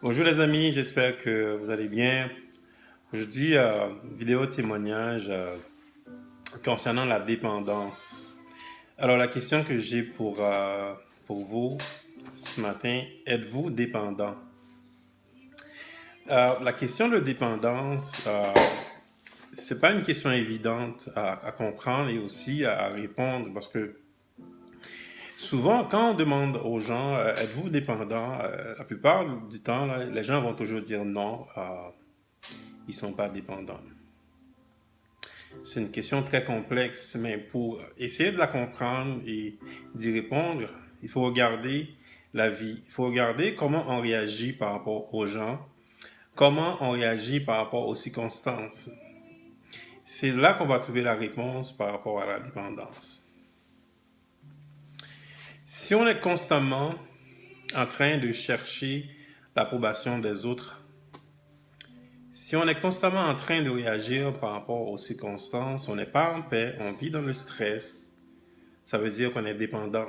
Bonjour les amis, j'espère que vous allez bien. Aujourd'hui, vidéo témoignage concernant la dépendance. Alors la question que j'ai pour vous ce matin, êtes-vous dépendant? La question de dépendance, c'est pas une question évidente à comprendre et aussi à répondre parce que souvent, quand on demande aux gens, êtes-vous dépendant, la plupart du temps, là, les gens vont toujours dire non, ils ne sont pas dépendants. C'est une question très complexe, mais pour essayer de la comprendre et d'y répondre, il faut regarder la vie. Il faut regarder comment on réagit par rapport aux gens, comment on réagit par rapport aux circonstances. C'est là qu'on va trouver la réponse par rapport à la dépendance. Si on est constamment en train de chercher l'approbation des autres, si on est constamment en train de réagir par rapport aux circonstances, on n'est pas en paix, on vit dans le stress, ça veut dire qu'on est dépendant.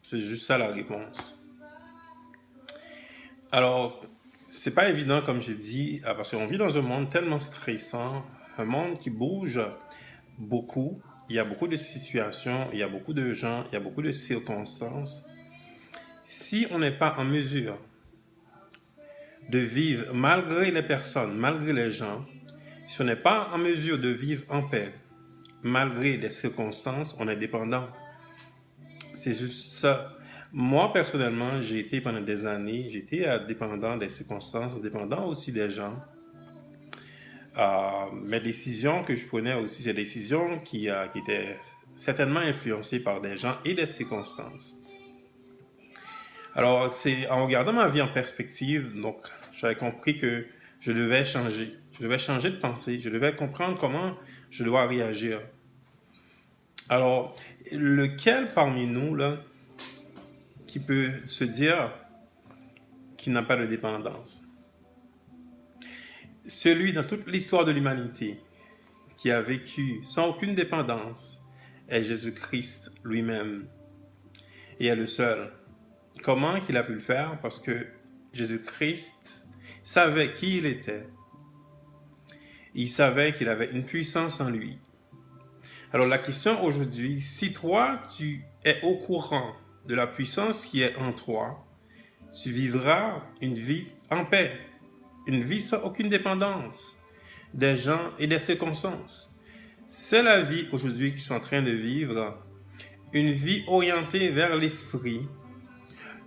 C'est juste ça la réponse. Alors, c'est pas évident comme j'ai dit, parce qu'on vit dans un monde tellement stressant, un monde qui bouge beaucoup, il y a beaucoup de situations, il y a beaucoup de gens, il y a beaucoup de circonstances. Si on n'est pas en mesure de vivre malgré les personnes, malgré les gens, si on n'est pas en mesure de vivre en paix, malgré les circonstances, on est dépendant. C'est juste ça. Moi, personnellement, j'ai été pendant des années, j'étais dépendant des circonstances, dépendant aussi des gens. Mes décisions que je prenais aussi, c'est des décisions qui étaient certainement influencées par des gens et des circonstances. Alors, c'est en regardant ma vie en perspective, donc j'avais compris que je devais changer. Je devais changer de pensée. Je devais comprendre comment je dois réagir. Alors, lequel parmi nous, là, qui peut se dire qu'il n'a pas de dépendance? Celui dans toute l'histoire de l'humanité qui a vécu sans aucune dépendance est Jésus-Christ lui-même. Et est le seul. Comment qu'il a pu le faire? Parce que Jésus-Christ savait qui il était. Il savait qu'il avait une puissance en lui. Alors la question aujourd'hui, si toi tu es au courant de la puissance qui est en toi, tu vivras une vie en paix, une vie sans aucune dépendance des gens et des circonstances. C'est la vie aujourd'hui que je suis en train de vivre, une vie orientée vers l'esprit,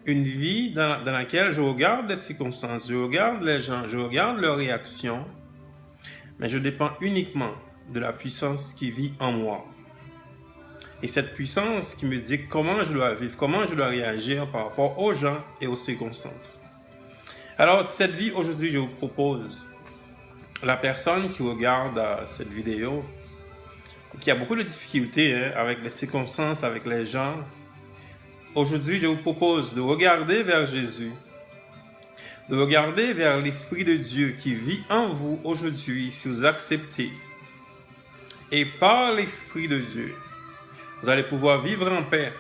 une vie dans laquelle je regarde les circonstances, je regarde les gens, je regarde leurs réactions, mais je dépends uniquement de la puissance qui vit en moi. Et cette puissance qui me dit comment je dois vivre, comment je dois réagir par rapport aux gens et aux circonstances. Alors, cette vie, aujourd'hui, je vous propose, la personne qui regarde cette vidéo, qui a beaucoup de difficultés avec les circonstances, avec les gens, aujourd'hui, je vous propose de regarder vers Jésus, de regarder vers l'Esprit de Dieu qui vit en vous aujourd'hui, si vous acceptez. Et par l'Esprit de Dieu, vous allez pouvoir vivre en paix.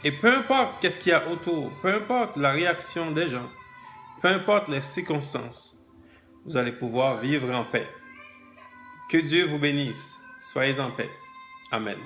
Et peu importe qu'est-ce qu'il y a autour, peu importe la réaction des gens, peu importe les circonstances, vous allez pouvoir vivre en paix. Que Dieu vous bénisse. Soyez en paix. Amen.